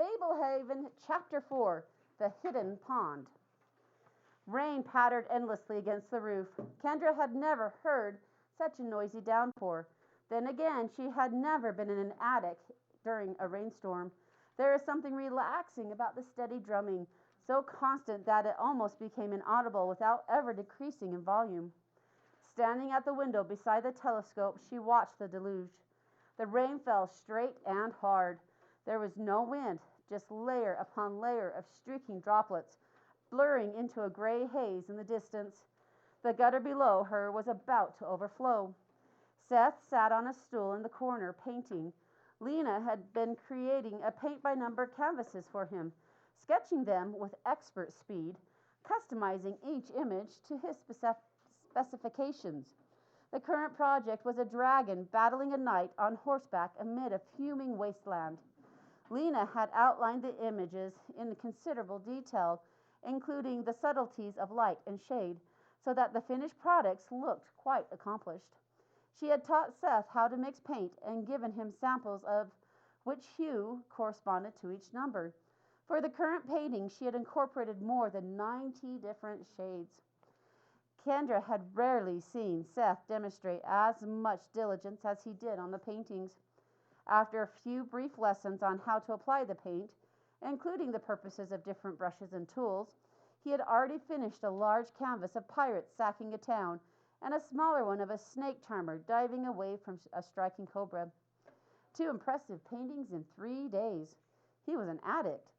Fablehaven, Chapter 4 The Hidden Pond. Rain pattered endlessly against the roof. Kendra had never heard such a noisy downpour. Then again, she had never been in an attic during a rainstorm. There is something relaxing about the steady drumming, so constant that it almost became inaudible without ever decreasing in volume. Standing at the window beside the telescope, she watched the deluge. The rain fell straight and hard. There was no wind, just layer upon layer of streaking droplets, blurring into a gray haze in the distance. The gutter below her was about to overflow. Seth sat on a stool in the corner, painting. Lena had been creating a paint-by-number canvases for him, sketching them with expert speed, customizing each image to his specifications. The current project was a dragon battling a knight on horseback amid a fuming wasteland. Lena had outlined the images in considerable detail, including the subtleties of light and shade, so that the finished products looked quite accomplished. She had taught Seth how to mix paint and given him samples of which hue corresponded to each number. For the current painting, she had incorporated more than 90 different shades. Kendra had rarely seen Seth demonstrate as much diligence as he did on the paintings. After a few brief lessons on how to apply the paint, including the purposes of different brushes and tools, he had already finished a large canvas of pirates sacking a town and a smaller one of a snake charmer diving away from a striking cobra. 2 impressive paintings in 3 days. He was an addict,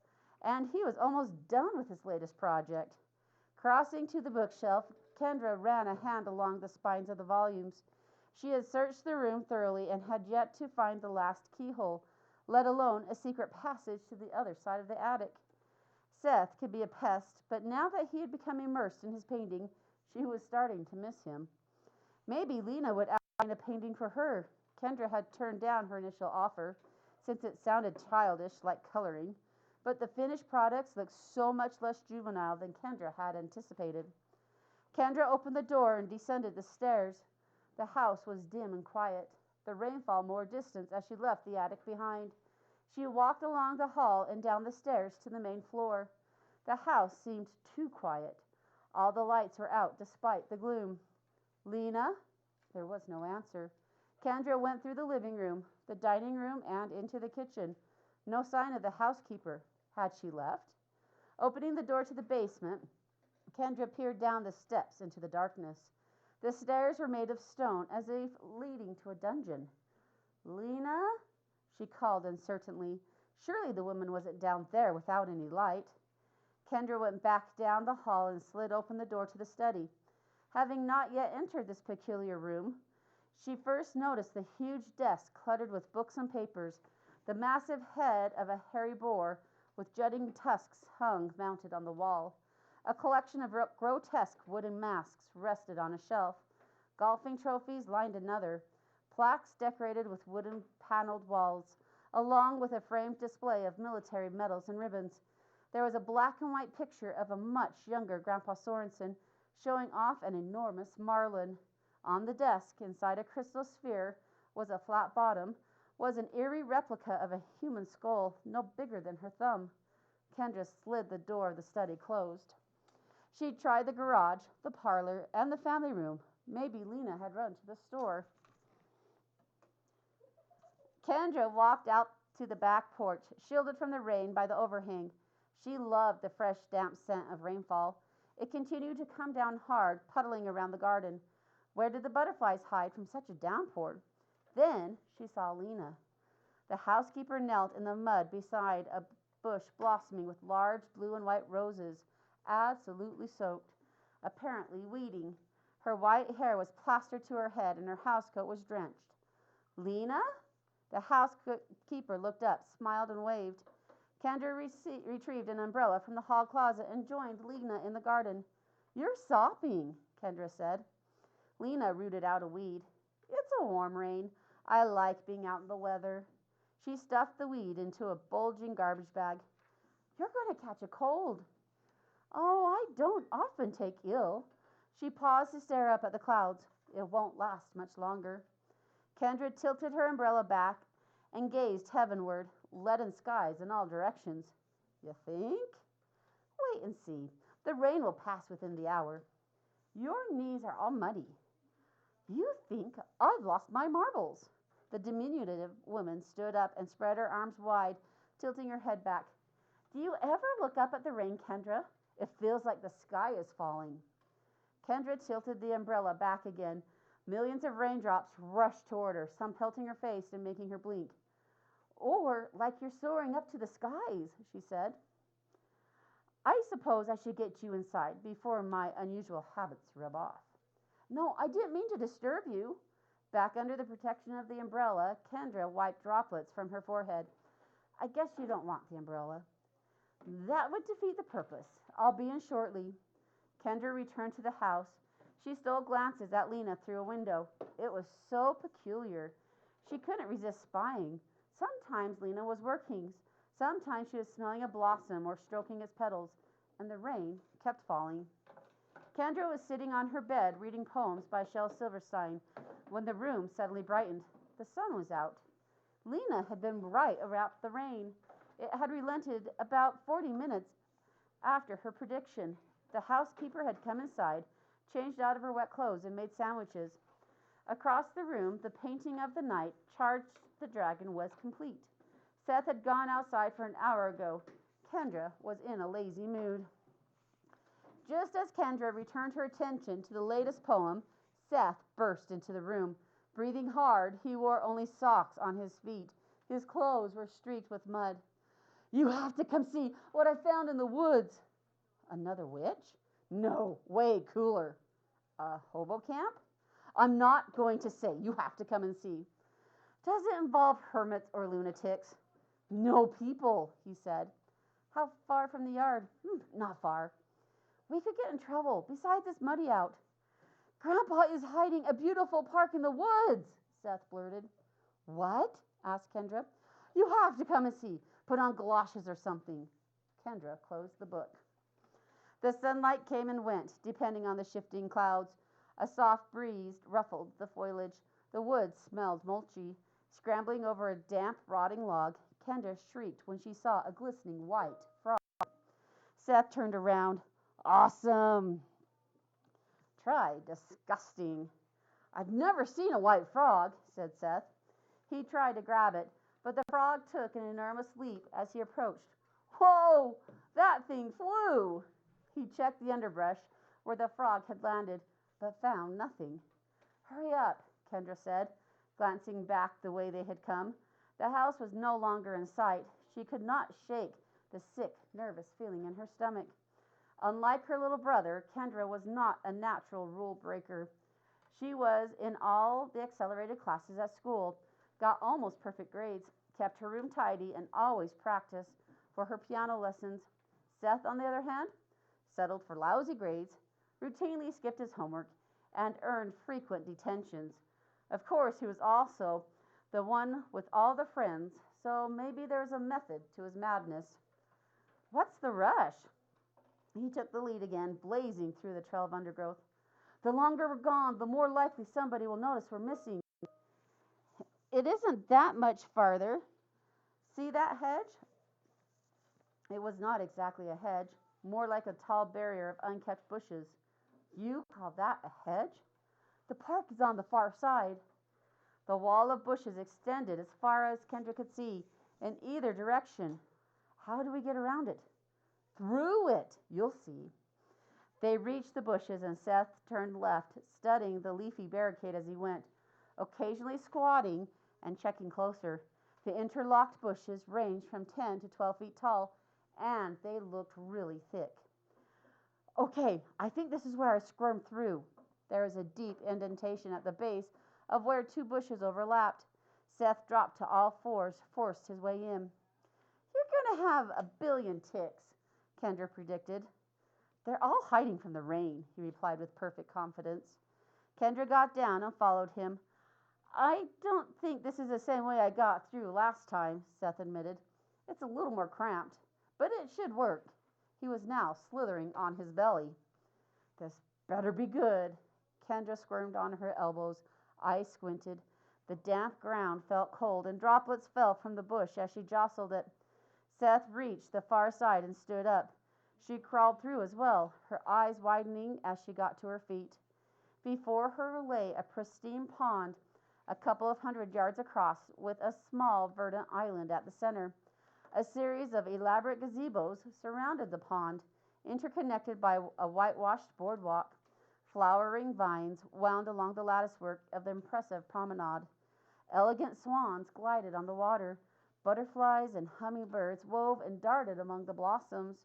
and he was almost done with his latest project. Crossing to the bookshelf, Kendra ran a hand along the spines of the volumes. She had searched the room thoroughly and had yet to find the last keyhole, let alone a secret passage to the other side of the attic. Seth could be a pest, but now that he had become immersed in his painting, she was starting to miss him. Maybe Lena would outline a painting for her. Kendra had turned down her initial offer, since it sounded childish, like coloring, but the finished products looked so much less juvenile than Kendra had anticipated. Kendra opened the door and descended the stairs. The house was dim and quiet, the rainfall more distant as she left the attic behind. She walked along the hall and down the stairs to the main floor. The house seemed too quiet. All the lights were out despite the gloom. Lena? There was no answer. Kendra went through the living room, the dining room, and into the kitchen. No sign of the housekeeper. Had she left? Opening the door to the basement, Kendra peered down the steps into the darkness. The stairs were made of stone, as if leading to a dungeon. Lena? She called uncertainly. Surely the woman wasn't down there without any light. Kendra went back down the hall and slid open the door to the study. Having not yet entered this peculiar room, she first noticed the huge desk cluttered with books and papers, the massive head of a hairy boar with jutting tusks hung mounted on the wall. A collection of grotesque wooden masks rested on a shelf. Golfing trophies lined another. Plaques decorated with wooden paneled walls, along with a framed display of military medals and ribbons. There was a black and white picture of a much younger Grandpa Sorensen showing off an enormous marlin. On the desk, inside a crystal sphere, was a flat bottom, was an eerie replica of a human skull no bigger than her thumb. Kendra slid the door of the study closed. She tried the garage, the parlor, and the family room. Maybe Lena had run to the store. Kendra walked out to the back porch, shielded from the rain by the overhang. She loved the fresh, damp scent of rainfall. It continued to come down hard, puddling around the garden. Where did the butterflies hide from such a downpour? Then she saw Lena. The housekeeper knelt in the mud beside a bush blossoming with large blue and white roses, absolutely soaked, apparently weeding. Her white hair was plastered to her head and her housecoat was drenched. Lena? The housekeeper looked up, smiled, and waved. Kendra retrieved an umbrella from the hall closet and joined Lena in the garden. "You're sopping," Kendra said. Lena rooted out a weed. "It's a warm rain. I like being out in the weather." She stuffed the weed into a bulging garbage bag. "You're going to catch a cold." "Oh, I don't often take ill." She paused to stare up at the clouds. "It won't last much longer." Kendra tilted her umbrella back and gazed heavenward. leaden skies in all directions. You think? Wait and see. The rain will pass within the hour. Your knees are all muddy. You think I've lost my marbles. The diminutive woman stood up and spread her arms wide, tilting her head back. Do you ever look up at the rain, Kendra? It feels like the sky is falling. Kendra tilted the umbrella back again. Millions of raindrops rushed toward her, some pelting her face and making her blink. Or like you're soaring up to the skies, she said. I suppose I should get you inside before my unusual habits rub off. No, I didn't mean to disturb you. Back under the protection of the umbrella, Kendra wiped droplets from her forehead. I guess you don't want the umbrella. That would defeat the purpose. I'll be in shortly. Kendra returned to the house. She stole glances at Lena through a window. It was so peculiar. She couldn't resist spying. Sometimes Lena was working. Sometimes she was smelling a blossom or stroking its petals, and the rain kept falling. Kendra was sitting on her bed reading poems by Shel Silverstein when the room suddenly brightened. The sun was out. Lena had been right about the rain. It had relented about 40 minutes after her prediction. The housekeeper had come inside, changed out of her wet clothes, and made sandwiches. Across the room, the painting of the night, Charged the Dragon, was complete. Seth had gone outside for an hour ago. Kendra was in a lazy mood. Just as Kendra returned her attention to the latest poem, Seth burst into the room. Breathing hard, he wore only socks on his feet. His clothes were streaked with mud. You have to come see what I found in the woods. Another witch? No, way cooler. A hobo camp? I'm not going to say. You have to come and see. Does it involve hermits or lunatics? No people, he said. How far from the yard? Not far. We could get in trouble. Besides, it's muddy out. Grandpa is hiding a beautiful park in the woods, Seth blurted. What? Asked Kendra. You have to come and see. Put on galoshes or something. Kendra closed the book. The sunlight came and went, depending on the shifting clouds. A soft breeze ruffled the foliage. The woods smelled mulchy. Scrambling over a damp, rotting log, Kendra shrieked when she saw a glistening white frog. Seth turned around. Awesome. Try disgusting. I've never seen a white frog, said Seth. He tried to grab it, but the frog took an enormous leap as he approached. Whoa! That thing flew! He checked the underbrush where the frog had landed, but found nothing. Hurry up, Kendra said, glancing back the way they had come. The house was no longer in sight. She could not shake the sick, nervous feeling in her stomach. Unlike her little brother, Kendra was not a natural rule breaker. She was in all the accelerated classes at school, got almost perfect grades, kept her room tidy, and always practiced for her piano lessons. Seth, on the other hand, settled for lousy grades, routinely skipped his homework, and earned frequent detentions. Of course, he was also the one with all the friends, so maybe there was a method to his madness. What's the rush? He took the lead again, blazing through the trail of undergrowth. The longer we're gone, the more likely somebody will notice we're missing. It isn't that much farther. See that hedge? It was not exactly a hedge, more like a tall barrier of unkept bushes. You call that a hedge? The park is on the far side. The wall of bushes extended as far as Kendra could see, in either direction. How do we get around it? Through it, you'll see. They reached the bushes, and Seth turned left, studying the leafy barricade as he went, occasionally squatting and checking closer. The interlocked bushes ranged from 10 to 12 feet tall, and they looked really thick. Okay, I think this is where I squirmed through. There was a deep indentation at the base of where two bushes overlapped. Seth dropped to all fours, forced his way in. You're going to have a billion ticks, Kendra predicted. They're all hiding from the rain, he replied with perfect confidence. Kendra got down and followed him. I don't think this is the same way I got through last time, Seth admitted. It's a little more cramped, but it should work. He was now slithering on his belly. This better be good. Kendra squirmed on her elbows, eyes squinted. The damp ground felt cold, and droplets fell from the bush as she jostled it. Seth reached the far side and stood up. She crawled through as well, her eyes widening as she got to her feet. Before her lay a pristine pond, a couple of 100 yards across, with a small verdant island at the center. A series of elaborate gazebos surrounded the pond, interconnected by a whitewashed boardwalk. Flowering vines wound along the latticework of the impressive promenade. Elegant swans glided on the water. Butterflies and hummingbirds wove and darted among the blossoms.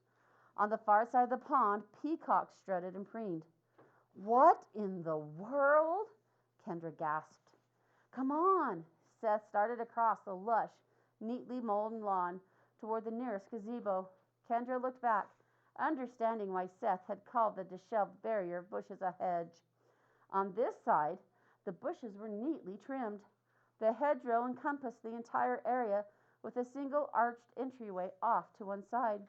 On the far side of the pond, peacocks strutted and preened. "What in the world?" Kendra gasped. "Come on." Seth started across the lush, neatly mown lawn toward the nearest gazebo. Kendra looked back, understanding why Seth had called the disheveled barrier of bushes a hedge. On this side, the bushes were neatly trimmed. The hedgerow encompassed the entire area with a single arched entryway off to one side.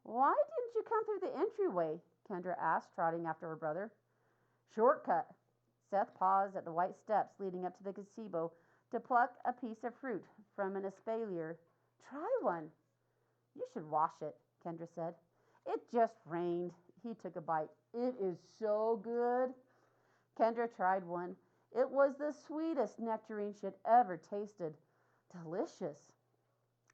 "Why didn't you come through the entryway?" Kendra asked, trotting after her brother. "Shortcut." Seth paused at the white steps leading up to the gazebo to pluck a piece of fruit from an espalier. "Try one." "You should wash it," Kendra said. "It just rained." He took a bite. "It is so good." Kendra tried one. It was the sweetest nectarine she had ever tasted. Delicious.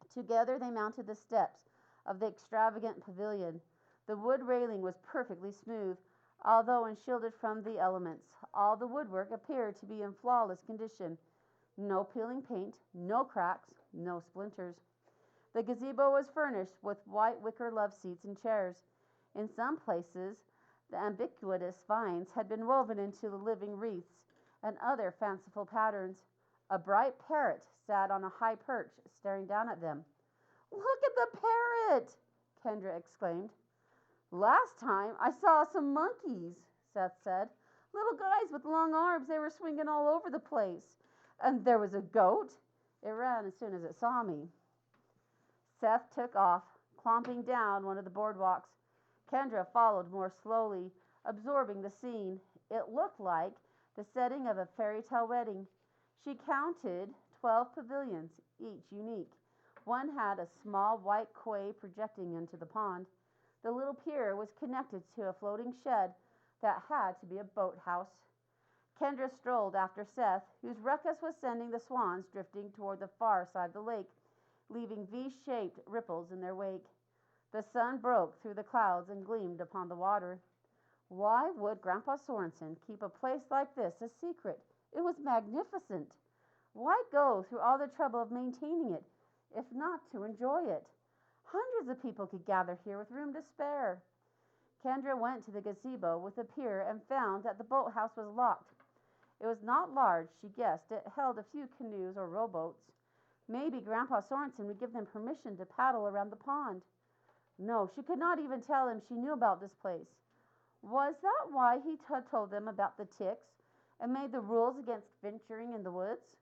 Together they mounted the steps of the extravagant pavilion. The wood railing was perfectly smooth, although unshielded from the elements. All the woodwork appeared to be in flawless condition. No peeling paint, no cracks, no splinters. The gazebo was furnished with white wicker love seats and chairs. In some places, the ubiquitous vines had been woven into the living wreaths and other fanciful patterns. A bright parrot sat on a high perch, staring down at them. "Look at the parrot!" Kendra exclaimed. "Last time I saw some monkeys," Seth said. "Little guys with long arms. They were swinging all over the place. And there was a goat. It ran as soon as it saw me." Seth took off, clomping down one of the boardwalks. Kendra followed more slowly, absorbing the scene. It looked like the setting of a fairy tale wedding. She counted 12 pavilions, each unique. One had a small white quay projecting into the pond. The little pier was connected to a floating shed that had to be a boathouse. Kendra strolled after Seth, whose ruckus was sending the swans drifting toward the far side of the lake, leaving V-shaped ripples in their wake. The sun broke through the clouds and gleamed upon the water. Why would Grandpa Sorensen keep a place like this a secret? It was magnificent. Why go through all the trouble of maintaining it, if not to enjoy it? Hundreds of people could gather here with room to spare. Kendra went to the gazebo with the pier and found that the boathouse was locked. It was not large, she guessed. It held a few canoes or rowboats. Maybe Grandpa Sorensen would give them permission to paddle around the pond. No, she could not even tell him she knew about this place. Was that why he had told them about the ticks and made the rules against venturing in the woods?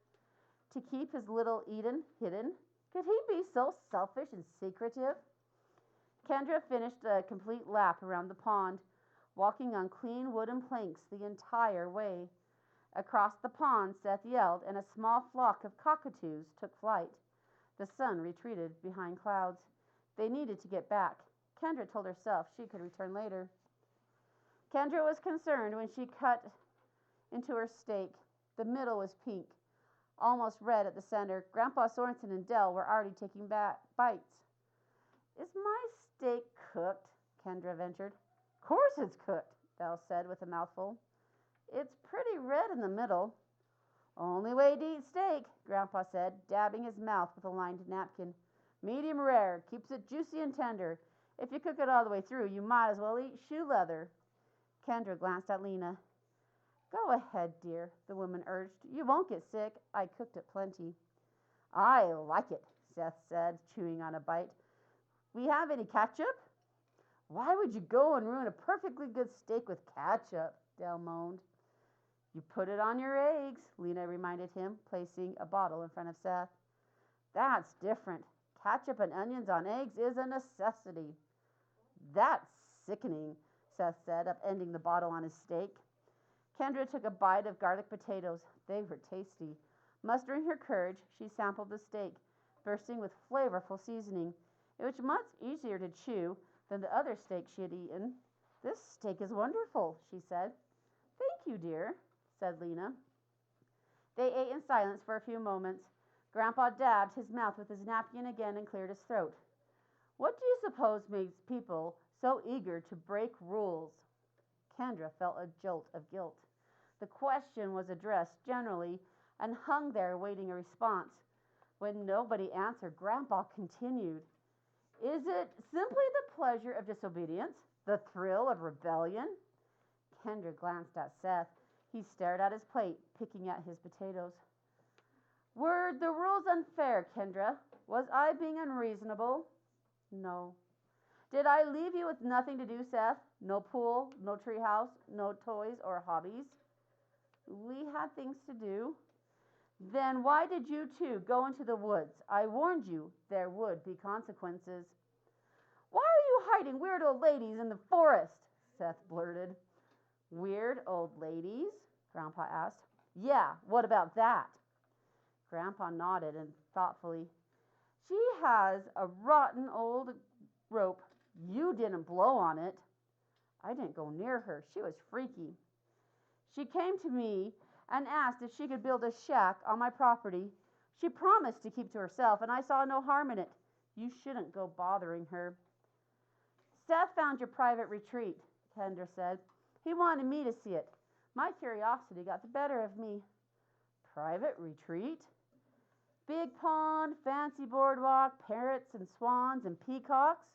To keep his little Eden hidden? Could he be so selfish and secretive? Kendra finished a complete lap around the pond, walking on clean wooden planks the entire way. Across the pond, Seth yelled, and a small flock of cockatoos took flight. The sun retreated behind clouds. They needed to get back. Kendra told herself she could return later. Kendra was concerned when she cut into her steak. The middle was pink, almost red at the center. Grandpa Sorensen and Dell were already taking bites. "Is my steak cooked?" Kendra ventured. "Course it's cooked," Dell said with a mouthful. "It's pretty red in the middle." "Only way to eat steak," Grandpa said, dabbing his mouth with a lined napkin. "Medium rare, keeps it juicy and tender. If you cook it all the way through, you might as well eat shoe leather." Kendra glanced at Lena. "Go ahead, dear," the woman urged. "You won't get sick. I cooked it plenty." "I like it," Seth said, chewing on a bite. "We have any ketchup?" "Why would you go and ruin a perfectly good steak with ketchup?" Dell moaned. "You put it on your eggs," Lena reminded him, placing a bottle in front of Seth. "That's different. Ketchup and onions on eggs is a necessity." "That's sickening," Seth said, upending the bottle on his steak. Kendra took a bite of garlic potatoes. They were tasty. Mustering her courage, she sampled the steak, bursting with flavorful seasoning. It was much easier to chew than the other steak she had eaten. "This steak is wonderful," she said. "Thank you, dear," said Lena. They ate in silence for a few moments. Grandpa dabbed his mouth with his napkin again and cleared his throat. "What do you suppose makes people so eager to break rules?" Kendra felt a jolt of guilt. The question was addressed generally and hung there waiting a response. When nobody answered, Grandpa continued, "Is it simply the pleasure of disobedience, the thrill of rebellion?" Kendra glanced at Seth. He stared at his plate, picking at his potatoes. "Were the rules unfair, Kendra? Was I being unreasonable?" "No." "Did I leave you with nothing to do, Seth? No pool, no treehouse, no toys or hobbies?" "We had things to do." "Then why did you two go into the woods? I warned you there would be consequences." "Why are you hiding weird old ladies in the forest?" Seth blurted. "Weird old ladies?" Grandpa asked. "Yeah, what about that?" Grandpa nodded and thoughtfully. "She has a rotten old rope. You didn't blow on it." "I didn't go near her. She was freaky." "She came to me and asked if she could build a shack on my property. She promised to keep to herself, and I saw no harm in it. You shouldn't go bothering her." "Seth found your private retreat," Kendra said. "He wanted me to see it. My curiosity got the better of me." "Private retreat?" "Big pond, fancy boardwalk, parrots and swans and peacocks."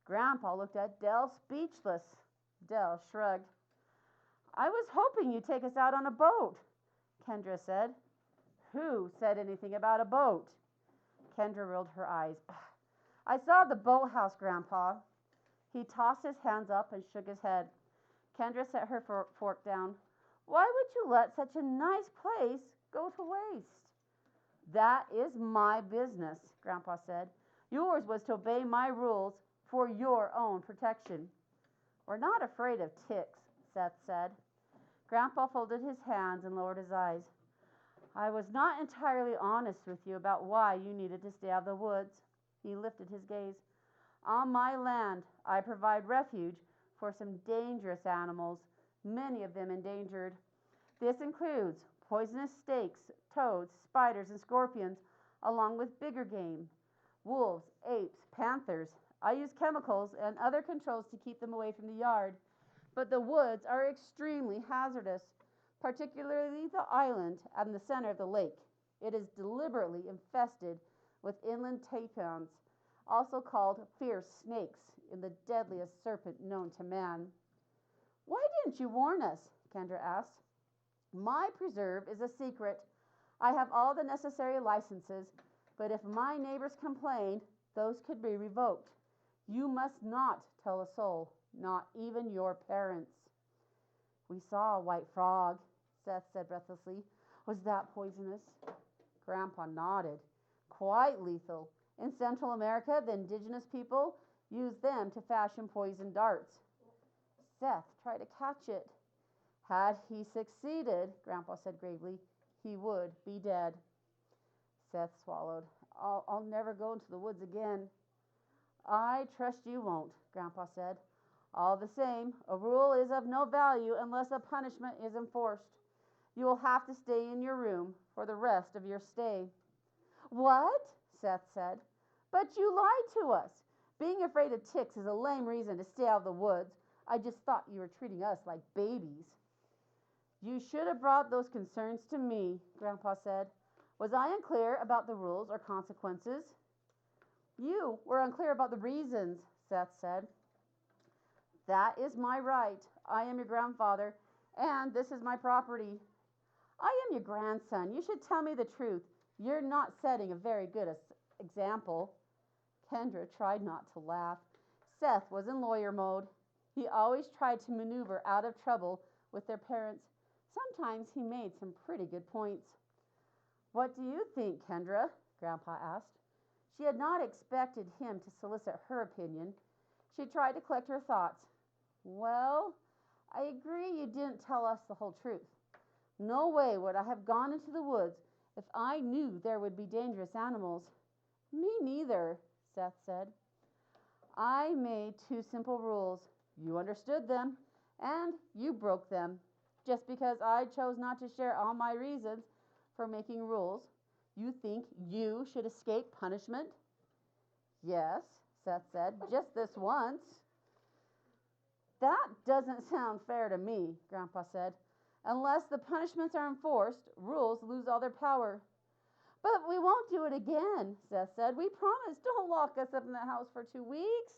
Grandpa looked at Dell, speechless. Dell shrugged. "I was hoping you'd take us out on a boat," Kendra said. "Who said anything about a boat?" Kendra rolled her eyes. "I saw the boathouse, Grandpa." He tossed his hands up and shook his head. Kendra set her fork down. "Why would you let such a nice place go to waste?" "That is my business," Grandpa said. "Yours was to obey my rules for your own protection." "We're not afraid of ticks," Seth said. Grandpa folded his hands and lowered his eyes. "I was not entirely honest with you about why you needed to stay out of the woods." He lifted his gaze. "On my land, I provide refuge for some dangerous animals, many of them endangered. This includes poisonous snakes, toads, spiders, and scorpions, along with bigger game, wolves, apes, panthers. I use chemicals and other controls to keep them away from the yard. But the woods are extremely hazardous, particularly the island and the center of the lake. It is deliberately infested with inland tapirs, also called fierce snakes, in the deadliest serpent known to man." "Why didn't you warn us?" Kendra asked. "My preserve is a secret. I have all the necessary licenses, but if my neighbors complain, those could be revoked. You must not tell a soul, not even your parents." "We saw a white frog," Seth said breathlessly. "Was that poisonous?" Grandpa nodded. "Quite lethal. In Central America, the indigenous people used them to fashion poison darts." Seth tried to catch it. "Had he succeeded," Grandpa said gravely, "he would be dead." Seth swallowed. I'll never go into the woods again." "I trust you won't," Grandpa said. "All the same, a rule is of no value unless a punishment is enforced. You will have to stay in your room for the rest of your stay." "What?" Seth said. "But you lied to us. Being afraid of ticks is a lame reason to stay out of the woods. I just thought you were treating us like babies." "You should have brought those concerns to me," Grandpa said. "Was I unclear about the rules or consequences?" "You were unclear about the reasons," Seth said. "That is my right. I am your grandfather, and this is my property." "I am your grandson. You should tell me the truth. You're not setting a very good example." Kendra tried not to laugh. Seth was in lawyer mode. He always tried to maneuver out of trouble with their parents. Sometimes he made some pretty good points. "What do you think, Kendra?" Grandpa asked. She had not expected him to solicit her opinion. She tried to collect her thoughts. "Well, I agree you didn't tell us the whole truth. No way would I have gone into the woods If I knew there would be dangerous animals. Me neither, Seth said. I made two simple rules. You understood them, and you broke them. Just because I chose not to share all my reasons for making rules, you think you should escape punishment? Yes, Seth said, just this once. That doesn't sound fair to me, Grandpa said. Unless the punishments are enforced, rules lose all their power. But we won't do it again, Seth said. We promise. Don't lock us up in the house for 2 weeks.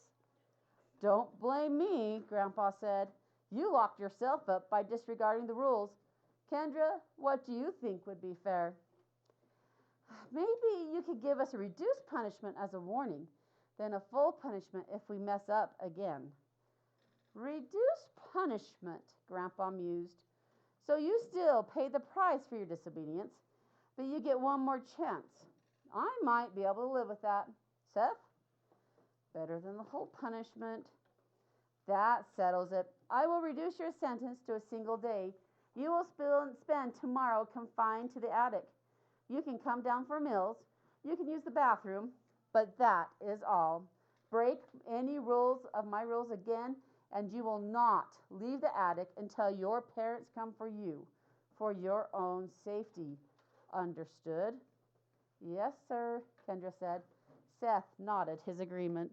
Don't blame me, Grandpa said. You locked yourself up by disregarding the rules. Kendra, what do you think would be fair? Maybe you could give us a reduced punishment as a warning, then a full punishment if we mess up again. Reduced punishment, Grandpa mused. So you still pay the price for your disobedience, but you get one more chance. I might be able to live with that. Seth? Better than the whole punishment. That settles it. I will reduce your sentence to a single day. You will spend tomorrow confined to the attic. You can come down for meals. You can use the bathroom, but that is all. Break any rules of my rules again, and you will not leave the attic until your parents come for you, for your own safety. Understood? Yes, sir, Kendra said. Seth nodded his agreement.